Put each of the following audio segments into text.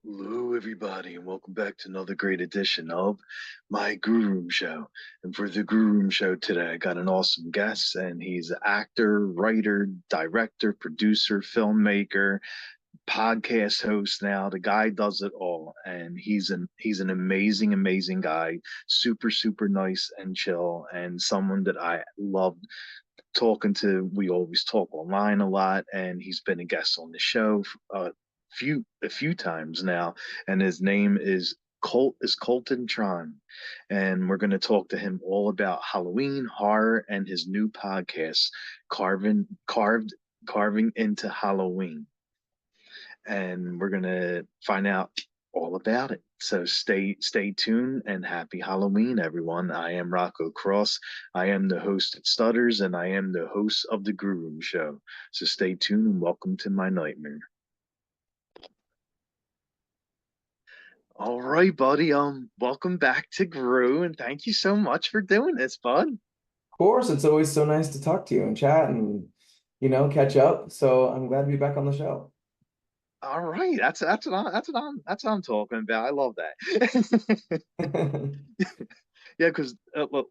Hello, everybody, and welcome back to another great edition of my Grue Rume Show. And for the Grue Rume Show today, I got an awesome guest, and he's an actor, writer, director, producer, filmmaker, podcast host now. The guy does it all, and he's an amazing, amazing guy, super, super nice and chill, and someone that I love talking to. We always talk online a lot, and he's been a guest on the show a few times now. And his name is Colton Tran, and we're going to talk to him all about Halloween horror and his new podcast, carving into Halloween, and we're going to find out all about it. So stay tuned and happy Halloween, everyone. I am Rocco Cross. I am the host at Stutters, and I am the host of the Grue Rume Show. So stay tuned and welcome to my nightmare. All right, buddy. Welcome back to Grue, and thank you so much for doing this, bud. Of course, it's always so nice to talk to you and chat and, catch up. So I'm glad to be back on the show. All right, that's what I'm talking about. I love that. Yeah, because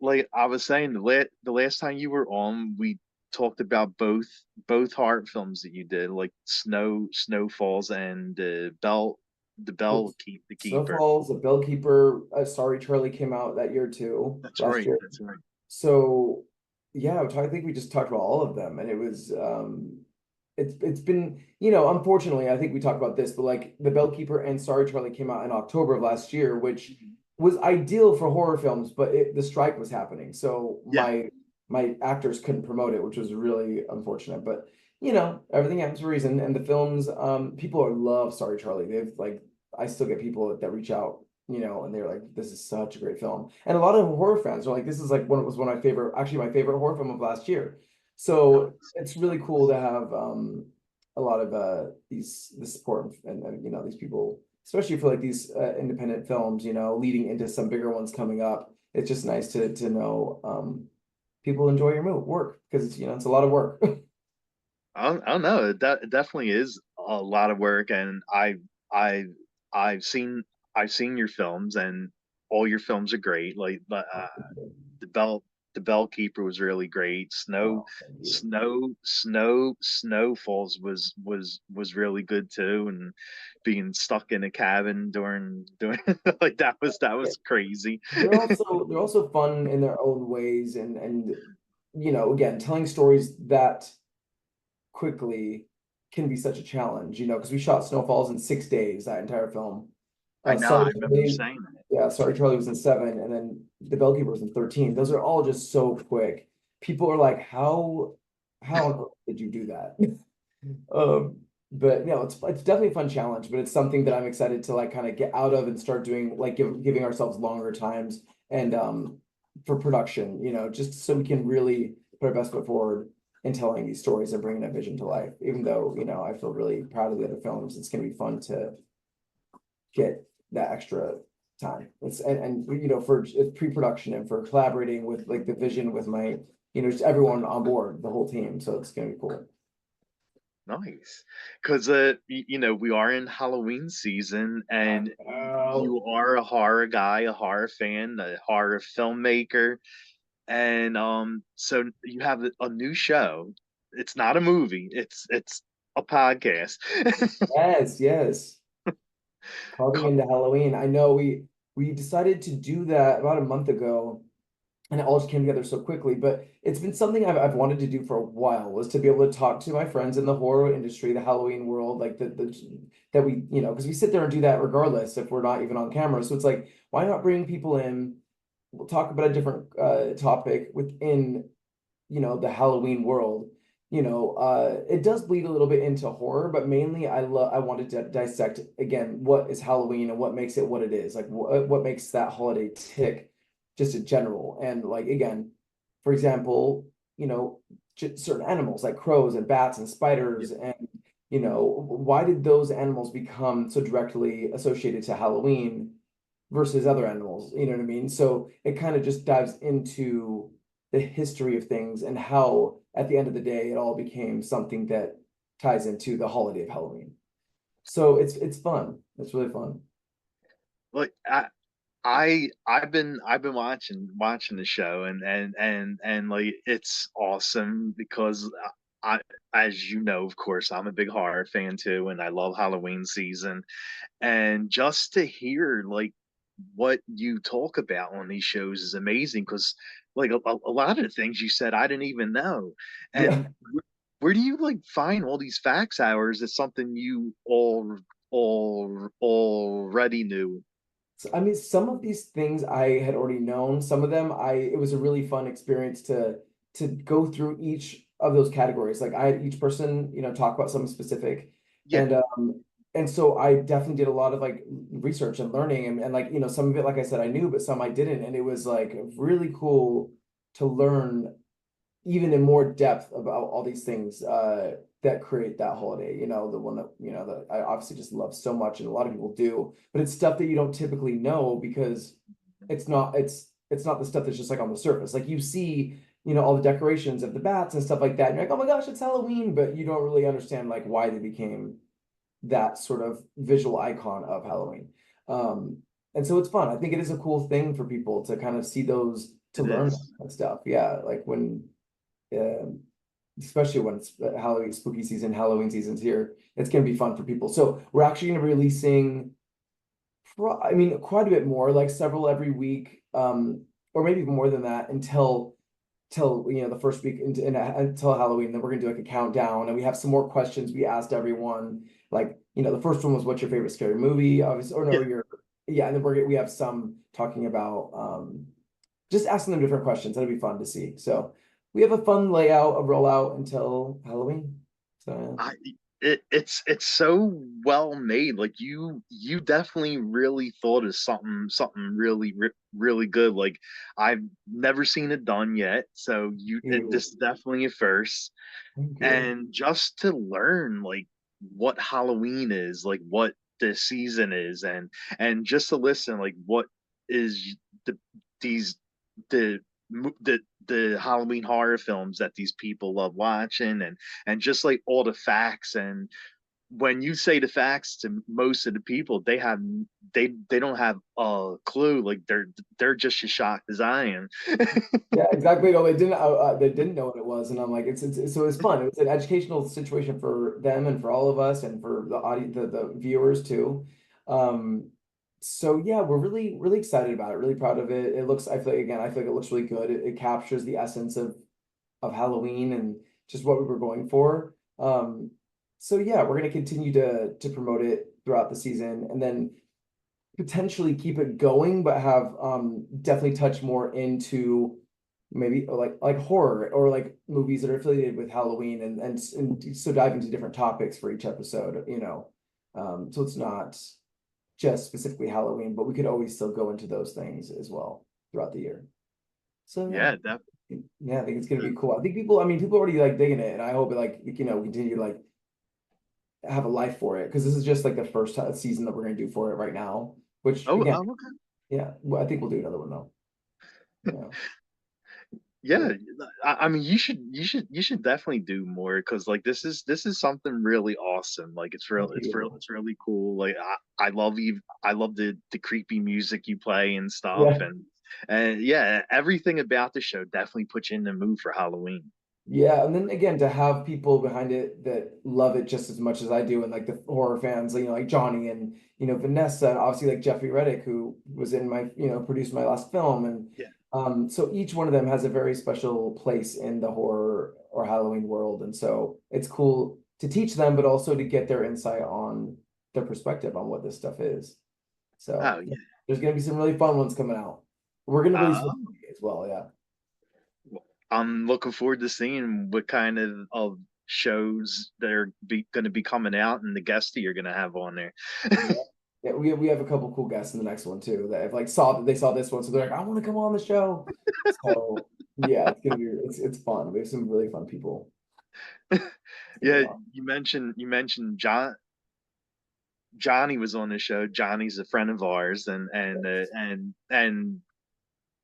like I was saying, the last time you were on, we talked about both horror films that you did, like Snowfalls and the Keeper. Snowfalls, The Bellkeeper, Sorry Charlie came out that year too, That's last right. year. That's right. So yeah, I think we just talked about all of them, and it was it's been, unfortunately, I think we talked about this, but like The Bellkeeper and Sorry Charlie came out in October of last year, which was ideal for horror films, but the strike was happening, so Yeah, my actors couldn't promote it, which was really unfortunate. But everything happens for a reason, and the films, people love Sorry Charlie. They've like I still get people that reach out, and they're like, "This is such a great film," and a lot of horror fans are like, "This is like one of my favorite, actually my favorite horror film of last year." So nice. it's really cool to have a lot of this support and these people, especially for like these independent films, leading into some bigger ones coming up. It's just nice to know people enjoy your work, because it's a lot of work. I don't know. It definitely is a lot of work, and I I've seen I've seen your films, and all your films are great. Like the Bell the Bellkeeper was really great. Oh, thank you. Snowfalls was really good too, and being stuck in a cabin during like that was crazy. They're also fun in their own ways, and again, telling stories that quickly can be such a challenge, because we shot Snowfalls in 6 days, that entire film. I know. Sorry I remember you Charlie, saying that. yeah, Sorry Charlie was in 7, and then The Bellkeeper was in 13. Those are all just so quick. People are like, how on earth did you do that? Um, but it's definitely a fun challenge, but it's something that I'm excited to like kind of get out of and start doing, like giving ourselves longer times and for production, just so we can really put our best foot forward in telling these stories and bringing a vision to life. Even though, I feel really proud of the other films, it's going to be fun to get that extra time. And for pre-production and for collaborating with like the vision with my, just everyone on board, the whole team. So it's going to be cool. Nice. Because we are in Halloween season, and Oh, you are a horror guy, a horror fan, a horror filmmaker, and so you have a new show. It's not a movie, it's a podcast. yes, yes. Carving Co- into Halloween. I know we decided to do that about a month ago, and it all just came together so quickly. But it's been something I've wanted to do for a while, was to be able to talk to my friends in the horror industry, the Halloween world, like that we, because we sit there and do that regardless if we're not even on camera. So it's like, why not bring people in? We'll talk about a different topic within, the Halloween world. It does bleed a little bit into horror, but mainly I wanted to dissect again what is Halloween and what makes it what it is, like what makes that holiday tick, just in general. And like again, for example, certain animals like crows and bats and yeah, spiders, and why did those animals become so directly associated to Halloween versus other animals? You know what I mean? So it kind of just dives into the history of things and how, at the end of the day, it all became something that ties into the holiday of Halloween. So it's fun. It's really fun. Like I've been watching the show, and like it's awesome because I, as you know, of course, I'm a big horror fan too, and I love Halloween season. And just to hear like what you talk about on these shows is amazing because like a lot of the things you said I didn't even know. Yeah. And where do you like find all these facts hours? Is something you already knew? So, I mean, some of these things I had already known. Some of them it was a really fun experience to go through each of those categories. Like I had each person, talk about something specific. Yeah, And so I definitely did a lot of like research and learning and like, some of it, like I said, I knew, but some I didn't. And it was like really cool to learn even in more depth about all these things that create that holiday. The one that that I obviously just love so much, and a lot of people do. But it's stuff that you don't typically know because it's not the stuff that's just like on the surface. Like you see, all the decorations of the bats and stuff like that. And you're like, oh my gosh, it's Halloween, but you don't really understand like why they became that sort of visual icon of Halloween. Um, and so it's fun. I think it is a cool thing for people to kind of see those, to it learn that is. kind of stuff. Yeah, like when um, especially when it's Halloween, spooky season, Halloween season's here. It's going to be fun for people. So we're actually going to be releasing, I mean, quite a bit more, like several every week, or maybe even more than that till the first week until Halloween. Then we're gonna do like a countdown, and we have some more questions we asked everyone. Like the first one was, "What's your favorite scary movie?" Obviously, or no, Yeah, your yeah, and then we have some talking about just asking them different questions. That'd be fun to see. So we have a fun layout, a rollout until Halloween. So I it's so well made. Like you definitely really thought of something really good. Like I've never seen it done yet, so you, this is definitely a first. thank you. And just to learn like what Halloween is, like what the season is, and just to listen like what is the these the the Halloween horror films that these people love watching, and just like all the facts. And when you say the facts to most of the people, they don't have a clue. Like they're just as shocked as I am. Yeah, exactly. No, they didn't know what it was, and I'm like, so it was fun. It was an educational situation for them and for all of us, and for the audience, the viewers too. Um, so yeah, we're really really excited about it. Really proud of it. I feel like again, I feel like it looks really good. It captures the essence of Halloween and just what we were going for. So yeah, we're gonna continue to promote it throughout the season, and then potentially keep it going, but have definitely touch more into maybe like horror or like movies that are affiliated with Halloween, and so dive into different topics for each episode. So it's not just specifically Halloween, but we could always still go into those things as well throughout the year. So Yeah, yeah, I think it's gonna be cool. I mean, people already like digging it, and I hope it like continue to like have a life for it, because this is just like the first season that we're gonna do for it right now. Which again, okay. yeah, well, I think we'll do another one though. Yeah, Yeah, so I mean, you should definitely do more because like this is something really awesome. Like thank you. it's really cool. Like I love the creepy music you play and stuff, Yeah, and yeah, everything about the show definitely puts you in the mood for Halloween. yeah, and then again to have people behind it that love it just as much as I do, and like the horror fans, like Johnny and Vanessa, and obviously like Jeffrey Reddick, who was in my produced my last film, and Yeah. so each one of them has a very special place in the horror or Halloween world, and so it's cool to teach them, but also to get their insight on their perspective on what this stuff is. So Oh yeah, yeah. there's gonna be some really fun ones coming out. We're gonna release Uh, one as well, yeah. I'm looking forward to seeing what kind of shows they're going to be coming out and the guests that you're going to have on there. Yeah. Yeah, we have a couple cool guests in the next one too that have like saw this one, so they're like, I want to come on the show. So yeah, it's fun. We have some really fun people coming Yeah, on. you mentioned Johnny was on the show. Johnny's a friend of ours, and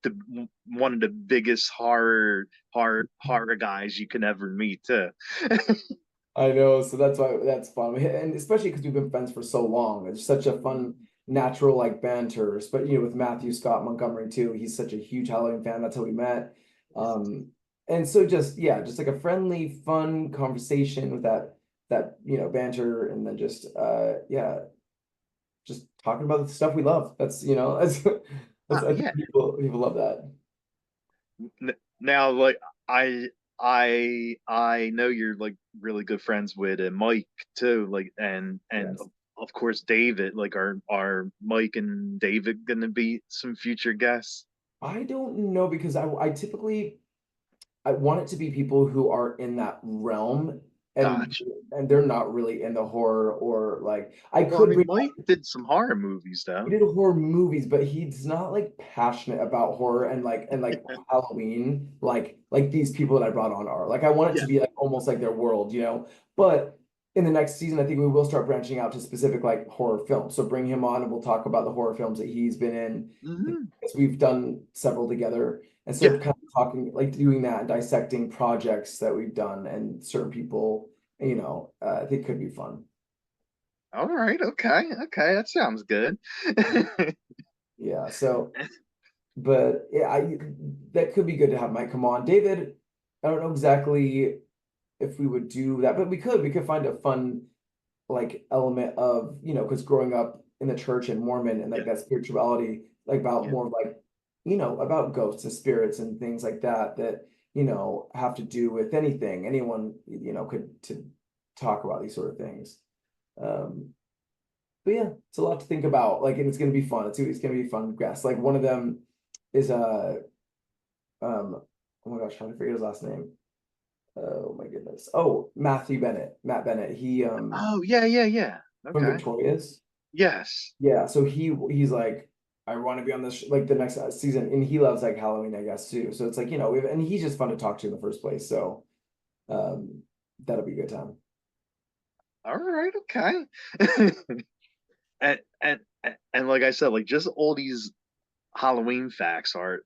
the one of the biggest horror guys you can ever meet too. I know, so that's why that's fun, and especially because we've been friends for so long. It's such a fun, natural like banter. But with Matthew Scott Montgomery too. He's such a huge Halloween fan. That's how we met. Um, and so just yeah, just like a friendly, fun conversation with that banter, and then just yeah, just talking about the stuff we love. That's that's I think Yeah. people love that. Now, like I I know you're like really good friends with Mike too, like and Yes. of course David. Like, are Mike and David gonna be some future guests? I don't know because I typically I want it to be people who are in that realm and Gotcha. and they're not really into horror or like I Well, I could mean, bring Mike did some horror movies he though. did horror movies, but he's not like passionate about horror and like Halloween, like these people that I brought on are. Like I want it Yeah. to be like almost like their world. But in the next season, I think we will start branching out to specific like horror films. So bring him on and we'll talk about the horror films that he's been in. Hmm. Because we've done several together. And so Yeah. kind of talking, like doing that, dissecting projects that we've done and certain people, I think could be fun. All right. Okay. Okay. That sounds good. Yeah. So but yeah, that could be good to have Mike come on. David, I don't know exactly if we would do that, but we could find a fun like element of, because growing up in the church and Mormon and Yeah. like that spirituality, like about Yeah. more of like, about ghosts and spirits and things like that, have to do with anything. Anyone, could to talk about these sort of things. Um, but yeah, it's a lot to think about. Like, and it's gonna be fun. It's gonna be fun guests. Like one of them is oh my gosh, trying to forget his last name. Oh my goodness. Oh, Matthew Bennett, Matt Bennett. He Oh, yeah. Yeah. Yeah. from Okay. Victorious. Yes. Yeah, so he's like, I want to be on this like the next season, and he loves like Halloween, I guess too. So it's like and he's just fun to talk to in the first place. So um, that'll be a good time. All right. Okay. and and like I said, like just all these Halloween facts are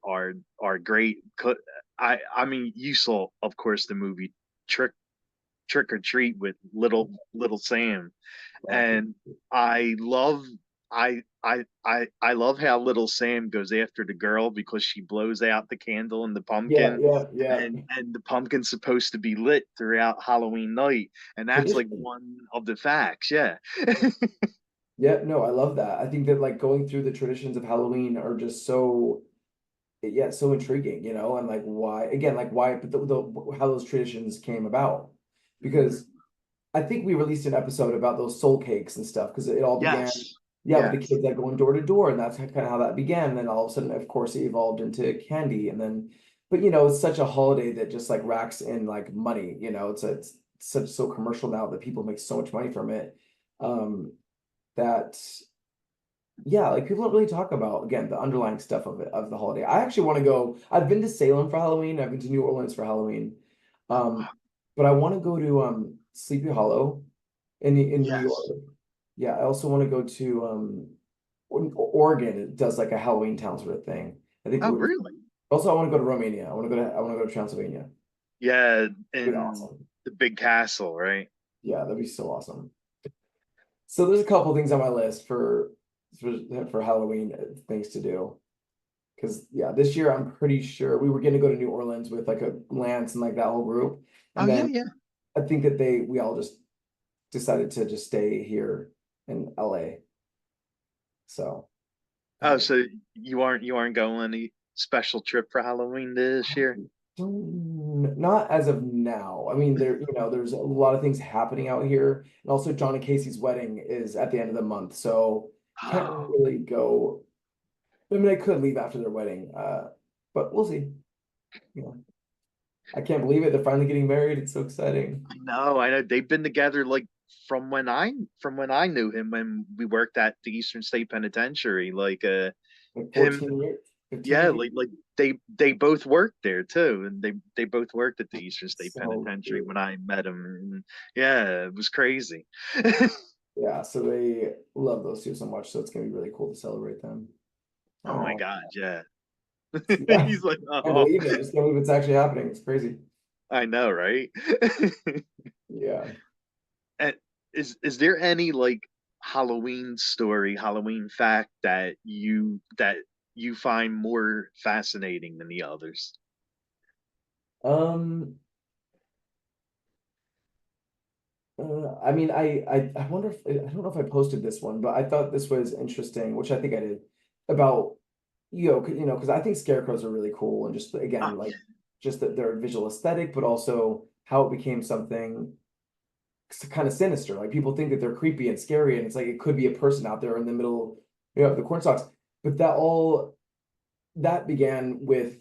great. I mean, you saw, of course, the movie Trick Trick or Treat with little Sam, Okay. and I love I love how little Sam goes after the girl because she blows out the candle in the Yeah, pumpkin, yeah, yeah. and the pumpkin's supposed to be lit throughout Halloween night, and that's like Tradition. one of the facts. Yeah. Yeah, no, I love that. I think that like going through the traditions of Halloween are just so yeah, so intriguing, and like why again, like why how those traditions came about. Because I think we released an episode about those soul cakes and stuff because it all began, Yes. yeah, with the Yes. kids like going door to door, and that's kind of how that began. And then all of a sudden, of course, it evolved into candy, and then, but it's such a holiday that just like racks in like money. It's such so commercial now that people make so much money from it. That yeah, like people don't really talk about again the underlying stuff of the holiday. I actually want to go. I've been to Salem for Halloween. I've been to New Orleans for Halloween. Oh, Um, wow. but I want to go to Sleepy Hollow in New York. Yes. Yeah, I also want to go to Oregon. It does like a Halloween town sort of thing. I think it Oh, would be really? also I want to go to Romania. I want to go to Transylvania. Yeah, It'd be in awesome. the big castle, right? Yeah, that'd be so awesome. So there's a couple things on my list for Halloween things to do. Because yeah, this year I'm pretty sure we were going to go to New Orleans with like a Lance and like that whole group, Oh, and yeah, then yeah. I think that we all just decided to just stay here in LA. So Oh, uh, so you aren't going any special trip for Halloween this year? not as of now. I mean, there's a lot of things happening out here, and also John and Casey's wedding is at the end of the month, so can't Oh, really go. I mean, I could leave after their wedding, but we'll see. Yeah, I can't believe it. They're finally getting married. It's so exciting. I know, I know. They've been together like from when I knew him when we worked at the Eastern State Penitentiary. Like Like him, 14 years, 15 yeah, years. like they both worked there too, and they both worked at the Eastern State So Penitentiary cute. when I met him. And yeah, it was crazy. Yeah, so they love those two so much, so it's gonna be really cool to celebrate them. Oh my Oh, God, yeah. yeah. He's like, Can't oh, believe it. I just can't believe it's actually happening. It's crazy. I know, right? Yeah. And is there any like Halloween story, Halloween fact that you find more fascinating than the others? Um, I mean, I wonder if I don't know if I posted this one, but I thought this was interesting, which I think I did about because I think scarecrows are really cool and just Oh again yeah. like just that they're visual aesthetic, but also how it became something kind of sinister. Like people think that they're creepy and scary, and it's like it could be a person out there in the middle, of the corn stalks. But that began with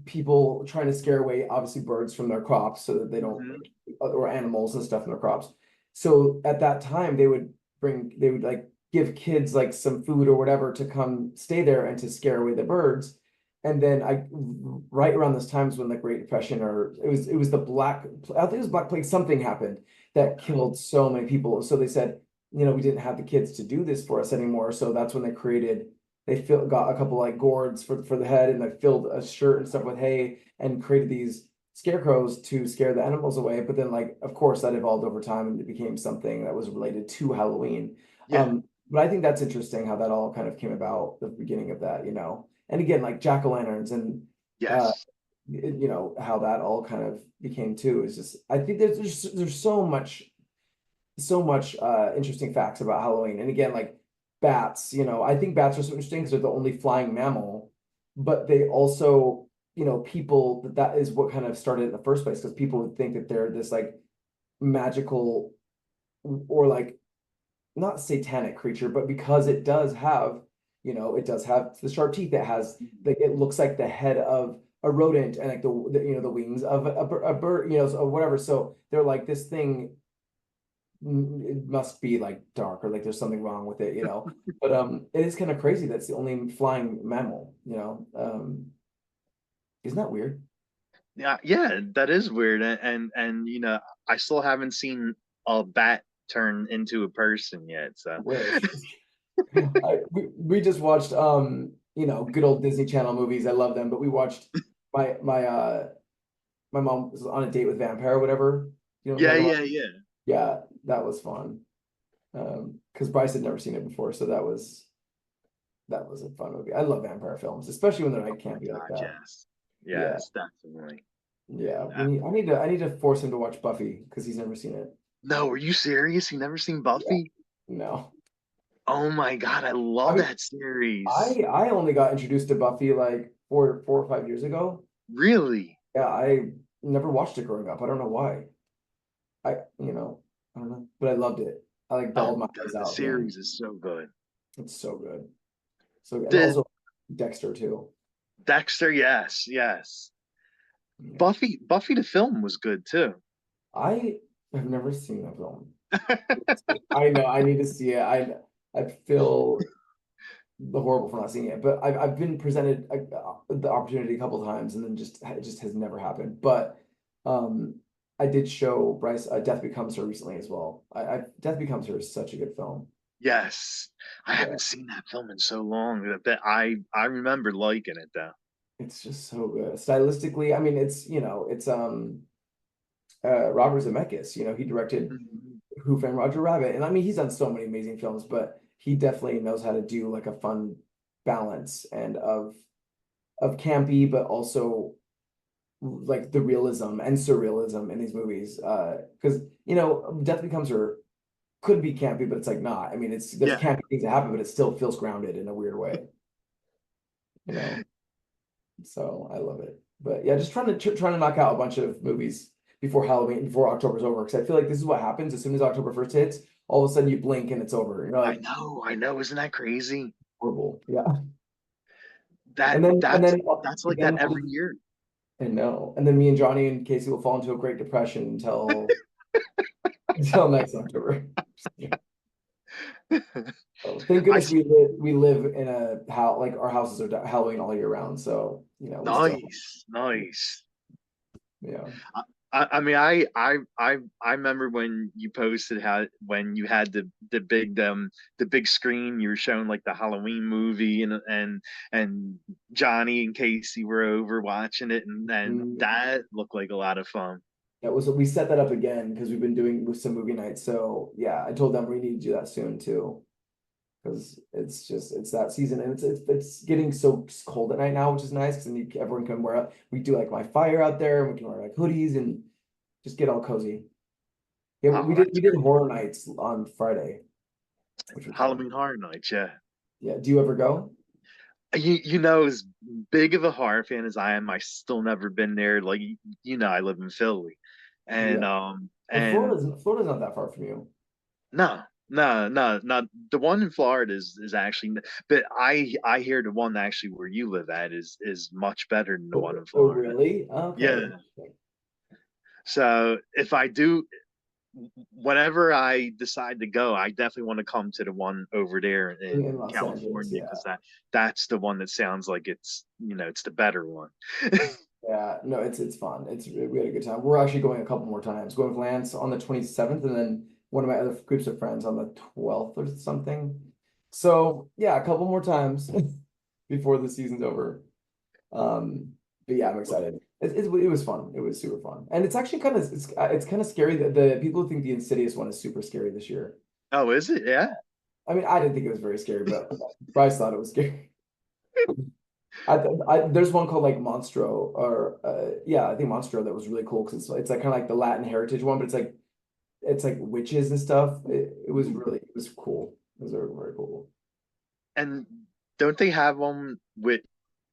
people trying to scare away obviously birds from their crops so that they don't Hmm. or animals and stuff in their crops. So at that time they would like give kids like some food or whatever to come stay there and to scare away the birds. And then I right around this times when the Great Depression or it was the black I think it was Black Plague, something happened that killed so many people. So they said, we didn't have the kids to do this for us anymore. So that's when got a couple like gourds for the head and they filled a shirt and stuff with hay and created these scarecrows to scare the animals away. But then like of course that evolved over time and it became something that was related to Halloween. Yeah. But I think that's interesting how that all kind of came about, the beginning of that. And again, like jack-o'-lanterns and uh Yes. how that all kind of became too is just I think there's so much interesting facts about Halloween. And again, like bats, I think bats are so interesting because they're the only flying mammal, but they also, people that is what kind of started in the first place because people would think that they're this like magical or like not satanic creature, but because it does have the sharp teeth, it has like it looks like the head of a rodent and like the wings of a bird, or whatever. So they're like this thing it must be like dark or like there's something wrong with it. But it is kind of crazy that's the only flying mammal. Isn't that weird? Yeah, yeah, that is weird. And I still haven't seen a bat turn into a person yet. So Wish. We just watched good old Disney Channel movies. I love them, but we watched my mom was on a date with Vampire or whatever. You know what I'm yeah, talking about? yeah, yeah. Yeah, that was fun. Because Bryce had never seen it before, so that was a fun movie. I love vampire films, especially when they're Oh like my campy like God, that. yes. Yeah, Yes, definitely. yeah. Uh, I need to force him to watch Buffy because he's never seen it. no, are you serious? You never seen Yeah, Buffy? no. Oh my God, I I love mean, that series. I only got introduced to Buffy like four or 5 years ago. Really? Yeah, I never watched it growing up. I don't know why. I you know I don't know, but I loved it. I like Oh bawled my my God, eyes the out at the end. series is so good. It's so good. So and The also Dexter too. Dexter, yes, yes. Yeah. Buffy the film was good too. I have never seen that film. I know I need to see it. I feel the horrible for not seeing it, but I've been presented the opportunity a couple of times, and then it just has never happened. But um, I did show Bryce Death Becomes Her recently as well. Death Becomes Her is such a good film. Yes. I Yeah, haven't seen that film in so long that I remember liking it though. it's just so good. Stylistically, I mean, it's Robert Zemeckis. He directed Mhm. Who Framed Roger Rabbit, and I mean, he's done so many amazing films, but he definitely knows how to do like a fun balance and of campy, but also like the realism and surrealism in these movies. Because Death Becomes Her could be campy, but it's like not. I mean, there's Yeah. campy things that happen, but it still feels grounded in a weird way. You know, so I love it. But yeah, just trying to knock out a bunch of movies before Halloween, before October's over, because I feel like this is what happens as soon as October 1st hits. All of a sudden, you blink and it's over. You're like I know. Isn't that crazy? horrible, yeah. That And then and that's then that's like that then every year. I know. And then me and Johnny and Casey will fall into a Great Depression until next October. So thank I goodness we live in a how like our houses are Halloween all year round. So we still nice, nice. yeah. I mean, I remember when you posted how when you had the big screen, you were showing like the Halloween movie, and Johnny and Casey were over watching it, and Mm, that looked like a lot of fun. That was we set that up again because we've been doing with some movie nights. So yeah, I told them we need to do that soon too. Because it's that season and it's getting so cold at night now, which is nice because then everyone can wear out. We do like my fire out there and we can wear like hoodies and just get all cozy. Yeah, Oh, we that's did great. horror nights on Friday, which was fun. Halloween Horror Nights, yeah. Yeah. Do you ever go? You know, as big of a horror fan as I am, I still never been there. Like you know, I live in Philly, and Yeah. But and Florida's not that far from you. no, no. The one in Florida is actually, but I hear the one actually where you live at is much better than the one in Oh, Florida. really? Yeah. Okay. So if I do, whenever I decide to go, I definitely want to come to the one over there In in Los Angeles, California yeah. because that's the one that sounds like it's the better one. Yeah, no, it's fun. We had a good time. We're actually going a couple more times. Going with Lance on the 27th, and then one of my other groups of friends on the 12th or something. So yeah, a couple more times before the season's over. Um, but yeah, I'm excited. It was fun. It was super fun, and it's actually it's kind of scary that the people who think the Insidious one is super scary this year. Oh, is it? Yeah. I mean, I didn't think it was very scary, but Bryce thought it was scary. There's one called like Monstro or yeah, I think Monstro that was really cool because it's like kind of like the Latin heritage one, but it's like witches and stuff. It was it was cool. It was very, very cool. And don't they have one with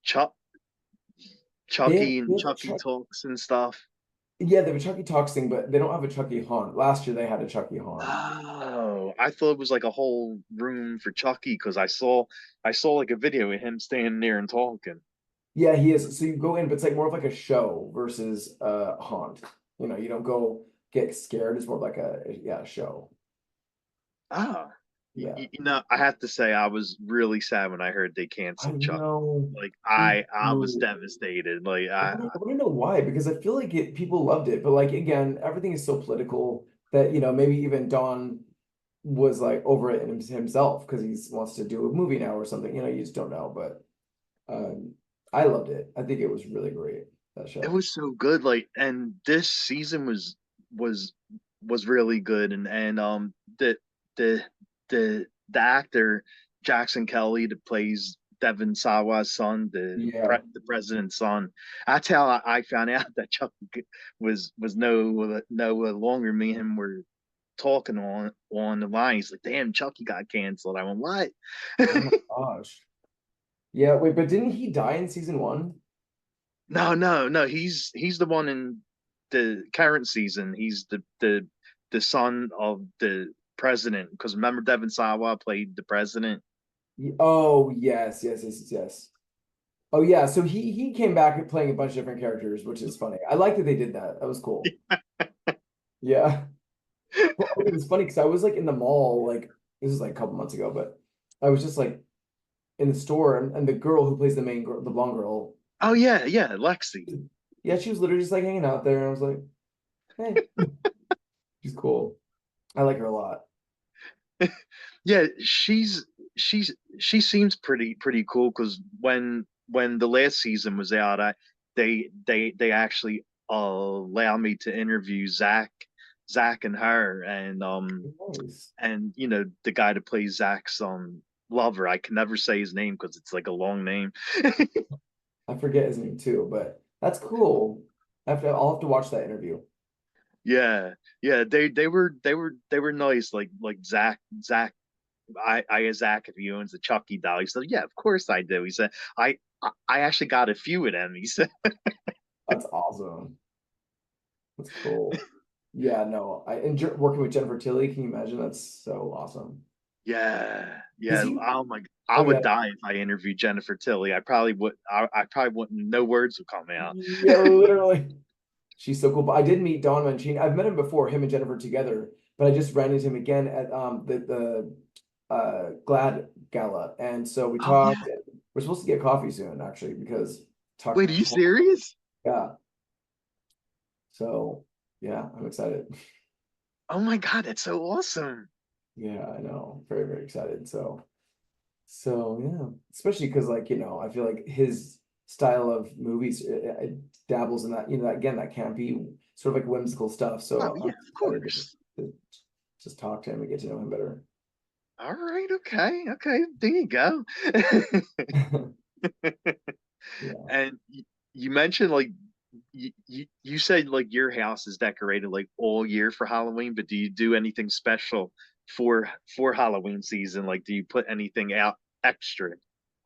Chuck, Chucky They and have a Chucky talks and stuff? yeah, they have a Chucky Talks thing, but they don't have a Chucky Haunt. Last year they had a Chucky Haunt. Oh, I thought it was like a whole room for Chucky because I saw like a video of him standing there and talking. Yeah, he is. So you go in, but it's like more of like a show versus haunt. You know, you don't go get scared. It's more of like a show. Ah, Yeah. I have to say I was really sad when I heard they I canceled Chucky. know. Like Me I was too. devastated. Like I want to know why, because I feel like people loved it, but like again, everything is so political that maybe even Don was like over it in himself because he wants to do a movie now or something. You just don't know. But I loved it. I think it was really great, that it show. was so good. Like and this season was was really good and the the actor Jackson Kelly that plays Devin Sawa's son, Yeah. the president's son. That's how I found out that Chuck was no longer. Me and him were talking on the line. He's like, "Damn, Chucky got canceled." I went, "What?" Oh my gosh. Yeah, wait, but didn't he die in season one? No. He's the one in the current season. He's the son of the president. Because remember, Devin Sawa played the president. Oh, yes. Oh yeah, so he came back playing a bunch of different characters, which is funny. I like that they did that. That was cool. Yeah. Well, it was funny because I was like in the mall, like this is like a couple months ago, but I was just like in the store and the girl who plays the main girl, the blonde girl, Oh yeah, Lexi. yeah, she was literally just like hanging out there, and I was like, hey, she's cool. I like her a lot. Yeah, she seems pretty cool. Because when the last season was out, they actually allowed me to interview Zach and her Nice. and the guy that plays Zach's lover. I can never say his name because it's like a long name. I forget his name too, but that's cool. I'll have to watch that interview. Yeah, yeah, they were nice. Like Zach. I asked Zach if he owns a Chucky doll. He said, "Yeah, of course I do." He said, I actually got a few of them." He said, That's awesome. That's cool. Yeah, no, I enjoy working with Jennifer Tilly. Can you imagine? That's so awesome. "Yeah, Is yeah. he? Oh my, I Oh would yeah, die if I interviewed Jennifer Tilly. I probably wouldn't. No words would come out." yeah, literally. She's so cool. But I did meet Don Mancini. I've met him before, him and Jennifer together, but I just ran into him again at the Glad Gala. And so we Oh yeah. talked. We're supposed to get coffee soon, actually, because Wait, are talk you serious? yeah. So yeah, I'm excited. Oh my God, that's so awesome. Yeah, I know. Very, very excited. So yeah, especially because like, I feel like his style of movies it dabbles in that, again, that campy. sort of like whimsical stuff. Oh So I'm yeah, of excited course. to just talk to him and get to know him better. All right, okay, okay. There you go. Yeah. And you mentioned like you said like your house is decorated like all year for Halloween, but do you do anything special for Halloween season? Like, do you put anything out extra?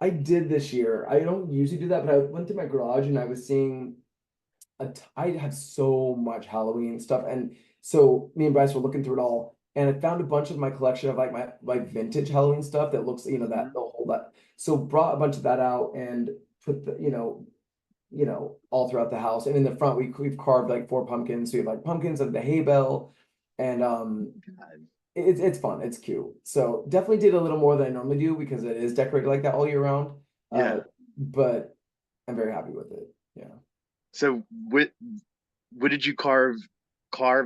I did this year. I don't usually do that, but I went through my garage and I was seeing I have so much Halloween stuff, and so me and Bryce were looking through it all, and I found a bunch of my collection of like my vintage Halloween stuff that looks, that Mhm. they'll hold that. So brought a bunch of that out and put the, all throughout the house. And in the front, we've carved like four pumpkins. So we have like pumpkins of the hay bell, and God. it's fun. It's cute. So definitely did a little more than I normally do because it is decorated like that all year round. Uh, Yeah. but I'm very happy with it. Yeah. So what did you carve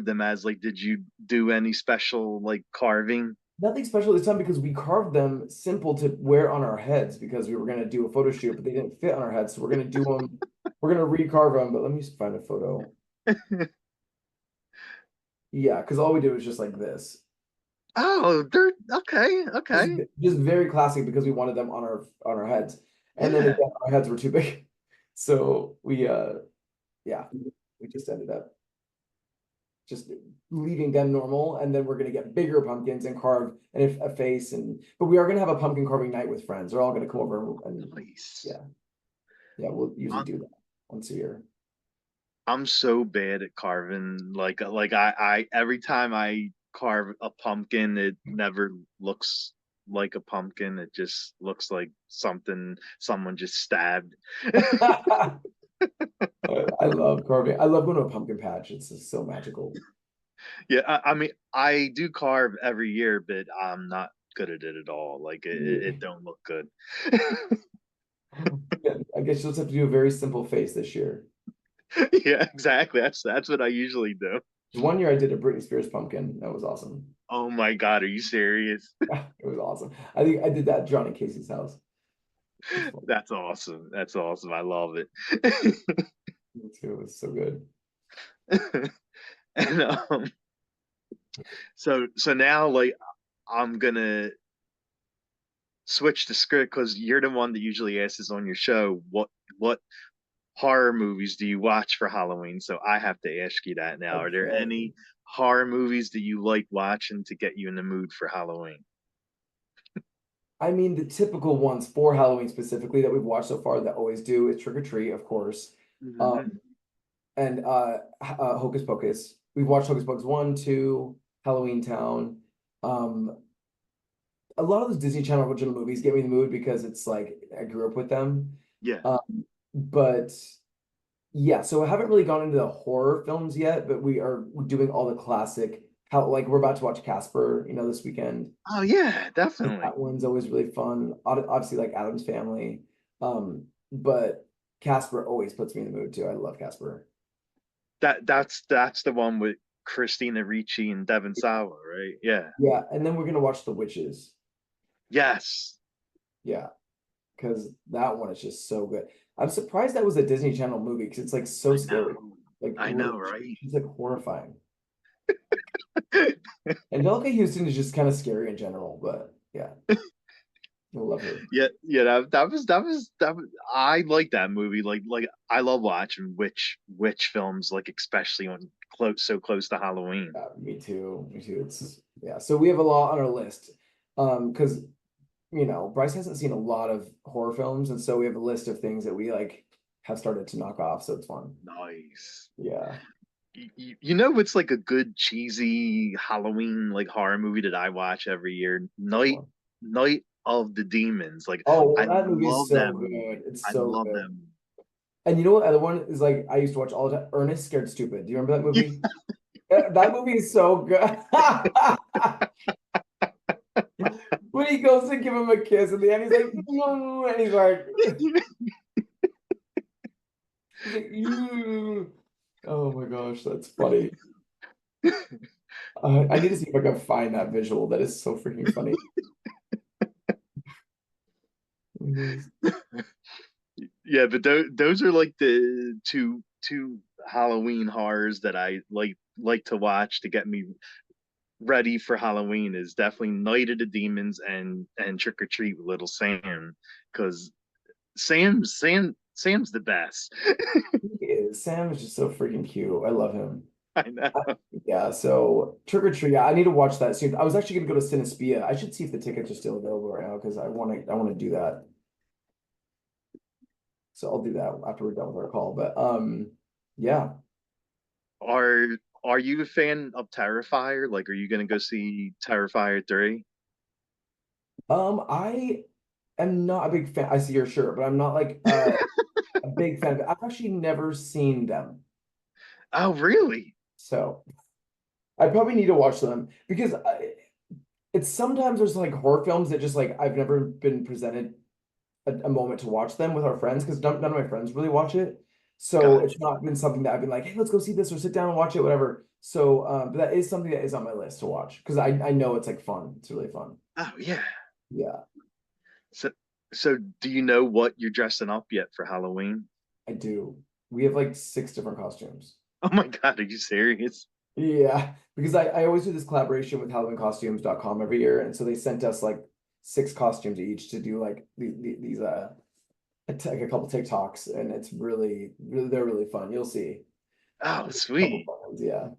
them as? Like, did you do any special like carving? Nothing special this time because we carved them simple to wear on our heads because we were going to do a photo shoot, but they didn't fit on our heads. So we're going to do them. We're going to recarve them, but let me just find a photo. Yeah, because all we did was just like this. Oh, they're okay, Just okay. just very classic because we wanted them on our heads. And then Yeah. again, our heads were too big. So yeah, we just ended up just leaving them normal, and then we're gonna get bigger pumpkins and carve a face, but we are gonna have a pumpkin carving night with friends. They're all gonna come over and Nice. yeah, yeah, we'll usually I'm do that once a year. I'm so bad at carving. Like I every time I carve a pumpkin, it never looks like a pumpkin. It just looks like something someone just stabbed. I love carving. I love going to a pumpkin patch. It's just so magical. Yeah, I mean, I do carve every year, but I'm not good at it at all. Like it Yeah. don't look good. Yeah, I guess you'll just have to do a very simple face this year. Yeah, exactly. That's what I usually do. One year I did a Britney Spears pumpkin. That was awesome. Oh my God, are you serious? It was awesome. I think I did that at John and Casey's house. It was fun. That's awesome. That's awesome. I love it. Me too. It was so good. And so now like I'm gonna switch the script because you're the one that usually asks on your show what horror movies do you watch for Halloween? So I have to ask you that now. Are there Okay. any horror movies that you like watching to get you in the mood for Halloween? I mean, the typical ones for Halloween specifically that we've watched so far that always do is Trick or Treat, of course. Um, Hmm. and Hocus Pocus. We've watched Hocus Pocus 1, 2, Halloween Town. Um, a lot of those Disney Channel original movies get me in the mood because it's like I grew up with them. Yeah. But yeah, so I haven't really gone into the horror films yet, but we are doing all the classic. How like we're about to watch Casper, this weekend. Oh yeah, definitely. That one's always really fun. Obviously, like Adam's Family, but Casper always puts me in the mood too. I love Casper. That's the one with Christina Ricci and Devon Sawa, right? Yeah. Yeah, and then we're gonna watch The Witches. Yes. Yeah, because that one is just so good. I'm surprised that was a Disney Channel movie because it's like so I scary. know. Like I know, right? she's like horrifying. Angelica Houston is just kind of scary in general, but yeah, I love her. Yeah, yeah, that was I like that movie. Like I love watching witch films, like especially on close to Halloween. Yeah, me too. Me too. It's yeah. So we have a lot on our list. Because Bryce hasn't seen a lot of horror films, and so we have a list of things that we like have started to knock off. So it's fun. Nice. Yeah. You know what's like a good cheesy Halloween like horror movie that I watch every year? Which one? Night of the Demons. Like Oh, well, I that movie is love so that good. movie. It's I so love good. that movie. And you know what other one is like I used to watch all the time? Ernest Scared Stupid. Do you remember that movie? That movie is so good. When he goes to give him a kiss at the end, he's like, "Mm," and he's like, "Mm." Oh my gosh, that's funny. I need to see if I can find that visual. That is so freaking funny. Yeah, but those are like the two Halloween horrors that I like to watch to get me ready for Halloween is definitely Night of the Demons and Trick or Treat with Little Sam, because Sam's the best. He is. Sam is just so freaking cute. I love him. I know. Yeah, so Trick or Treat. Yeah, I need to watch that soon. I was actually gonna go to Cinespia. I should see if the tickets are still available right now because I want to do that. So I'll do that after we're done with our call. But yeah. Are are you a fan of Terrifier? Like, are you gonna go see Terrifier 3? I am not a big fan. I see your shirt, but I'm not like a big fan of it. I've actually never seen them. Oh, really? So I probably need to watch them because it's sometimes there's like horror films that just like I've never been presented a moment to watch them with our friends because none of my friends really watch it. So it's Gotcha. not been something that I've been like, hey, let's go see this or sit down and watch it, whatever. So, but that is something that is on my list to watch because I know it's like fun. It's really fun. Oh, yeah. Yeah, So so do you know what you're dressing up yet for Halloween? I do. We have like six different costumes. Oh my God, are you serious? Yeah, because I always do this collaboration with HalloweenCostumes.com every year, and so they sent us like six costumes each to do like these like a couple TikToks, and it's really they're really fun. You'll see Oh, a couple sweet. fun ones. Yeah.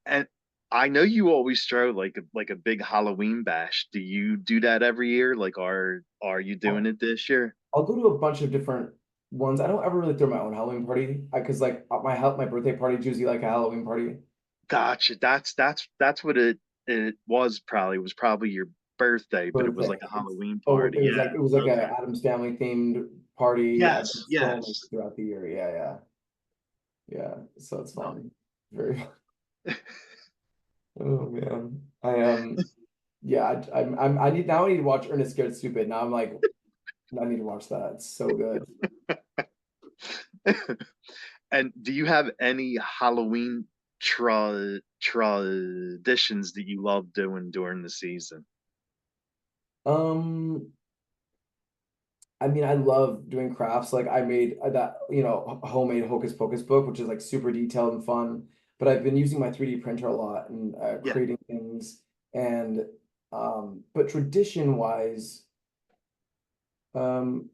And I know you always throw like a big Halloween bash. Do you do that every year? Like, are you doing I'll, it this year? I'll go to a bunch of different ones. I don't ever really throw my own Halloween party because like my birthday party is usually like a Halloween party. Gotcha. That's what it was probably your birthday, but it was Birthday. like a Halloween Oh, party. Yeah. it was like Okay. a Adams Family themed party. I've Yes. been throwing it Yes. throughout the year. Yeah, yeah, yeah. So it's Oh. fun. Very. Oh man. Yeah, I need now I need to watch Ernest Scared Stupid. Now I'm like I need to watch that. It's so good. And do you have any Halloween traditions that you love doing during the season? Um I mean I love doing crafts. Like I made that, homemade Hocus Pocus book, which is like super detailed and fun. But I've been using my 3D printer a lot and Yeah. creating things and but tradition wise, um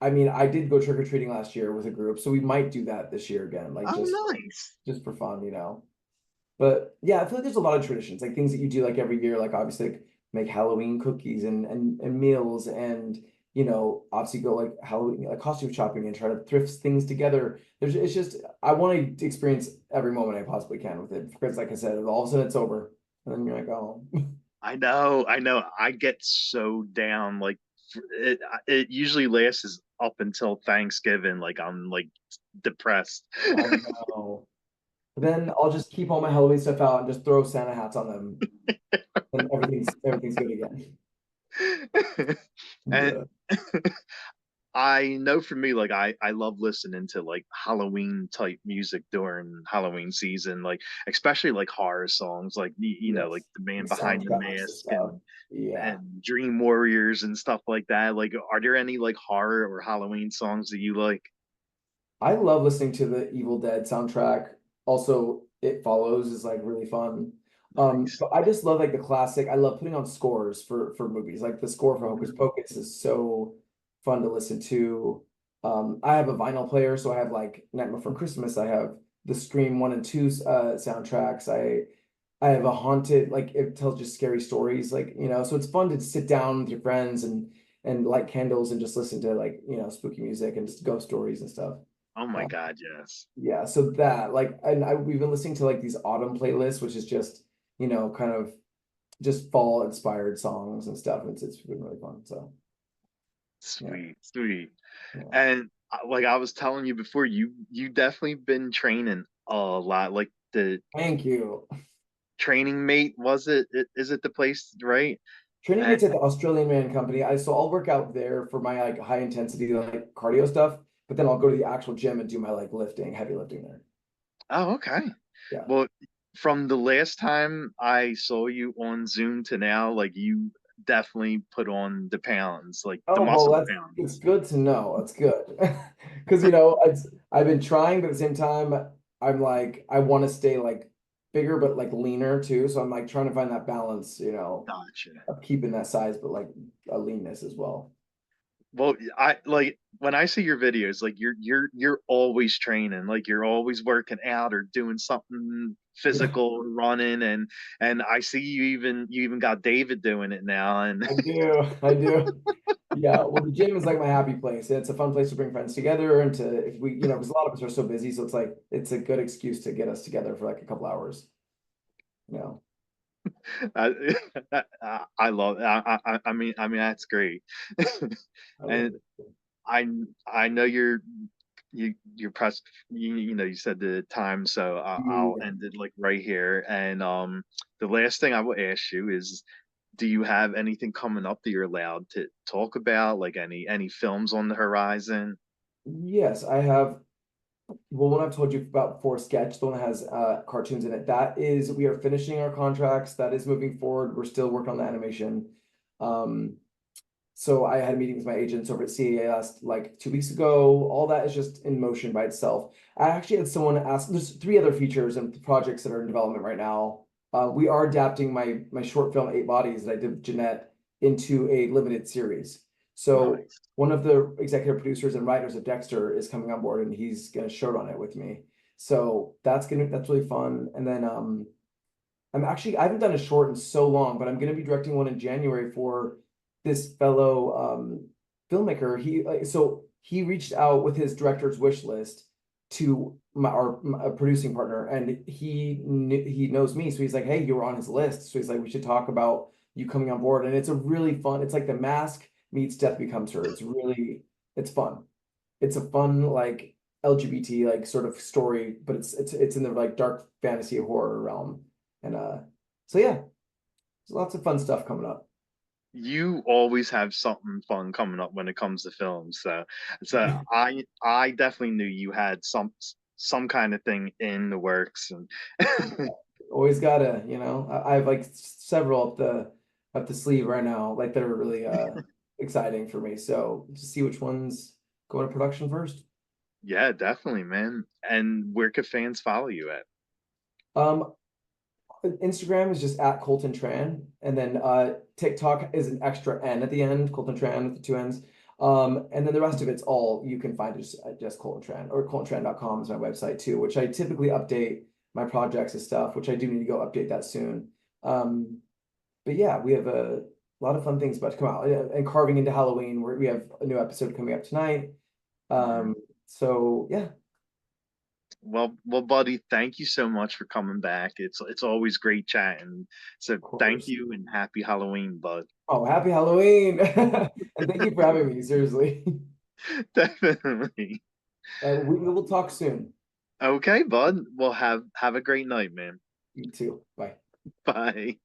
I mean, I did go trick or treating last year with a group, so we might do that this year again, like Oh, nice. just for fun. But yeah, I feel like there's a lot of traditions, like things that you do like every year, like obviously like make Halloween cookies and meals and obviously go like Halloween like costume shopping and try to thrift things together. It's just I want to experience every moment I possibly can with it because like I said, all of a sudden it's over. And then you're like, oh. I know, I know. I get so down. Like it usually lasts up until Thanksgiving. Like I'm like depressed. I know. Then I'll just keep all my Halloween stuff out and just throw Santa hats on them, and everything's good again. And Yeah. I know for me, like I love listening to like Halloween type music during Halloween season, like especially like horror songs, like like Yes. the Man Like Behind the soundtracks and Mask stuff. Yeah. and Dream Warriors and stuff like that. Like, are there any like horror or Halloween songs that you like? I love listening to the Evil Dead soundtrack. Also, It Follows is like really fun. Nice. But I just love like the classic. I love putting on scores for movies. Like the score for Hocus Mhm. Pocus is so fun to listen to. I have a vinyl player, so I have like Nightmare Before Christmas. I have the Scream 1 and 2 soundtracks. I have a haunted, like it tells just scary stories, like, so it's fun to sit down with your friends and light candles and just listen to like, spooky music and just ghost stories and stuff. Oh my Uh, God, yes. yeah, so that like we've been listening to like these autumn playlists, which is just, kind of just fall inspired songs and stuff. It's been really fun. So yeah, Sweet, sweet. yeah. And like I was telling you before, you definitely been training a lot. Like the Thank you. training mate, was it? Is it the place, right? Training And mates at the Australian Man Company. So I'll work out there for my like high intensity like cardio stuff, but then I'll go to the actual gym and do my like lifting, heavy lifting there. oh, okay. Yeah. Well, from the last time I saw you on Zoom to now, like definitely put on the pounds, like the Oh, well, muscle that's it's pounds. good to know. That's good. Because I've been trying, but at the same time, I'm like I want to stay like bigger but like leaner too. So I'm like trying to find that balance, Gotcha. of keeping that size but like a leanness as well. Well, I like when I see your videos, like you're always training, like you're always working out or doing something Yeah, physical, running, and I see you even got David doing it now, and I do. I do. Yeah, well, the gym is like my happy place. It's a fun place to bring friends together and to if we, because a lot of us are so busy, so it's like it's a good excuse to get us together for like a couple hours. You know, I, I love. I mean that's great, I love and it. I I know you're pressed. You said the time, so I'll Yeah. end it like right here. And the last thing I will ask you is, do you have anything coming up that you're allowed to talk about, like any films on the horizon? Yes, I have. Well, one I've told you about before, Sketch, the one that has cartoons in it. That is, we are finishing our contracts. That is moving forward. We're still working on the animation. Um, so I had a meeting with my agents over at CAA last like 2 weeks ago. All that is just in motion by itself. I actually had someone ask. There's three other features and projects that are in development right now. We are adapting my short film Eight Bodies that I did with Jeanette into a limited series. So Nice. one of the executive producers and writers of Dexter is coming on board and he's gonna short on it with me. So that's really fun. And then I haven't done a short in so long, but I'm going to be directing one in January for this fellow filmmaker. He reached out with his director's wish list to my producing partner, and he knows me, so he's like, "Hey, you were on his list," so he's like, "We should talk about you coming on board." And it's a really fun. It's like The Mask meets Death Becomes Her. It's fun. It's a fun like LGBT like sort of story, but it's in the like dark fantasy horror realm. And so yeah, there's lots of fun stuff coming up. You always have something fun coming up when it comes to films. So I definitely knew you had some kind of thing in the works, and Always gotta, I have like several up the sleeve right now, like that are really exciting for me. So to see which ones go into production first. yeah, definitely, man. And where could fans follow you at? Um, Instagram is just at Colton Tran, and then TikTok is an extra N at the end, Colton Tran with the two N's. And then the rest of it's all you can find just Colton Tran or ColtonTran.com is my website too, which I typically update my projects and stuff, which I do need to go update that soon. Um, but yeah, we have a lot of fun things about to come out. And carving into Halloween, where we have a new episode coming up tonight. Mhm. So yeah, Well, buddy, thank you so much for coming back. It's always great chatting. So of thank course. you and happy Halloween, bud. Oh, happy Halloween. And thank you for having me, seriously. Definitely. We will talk soon. Okay, bud. Well, have a great night, man. You too. Bye. Bye.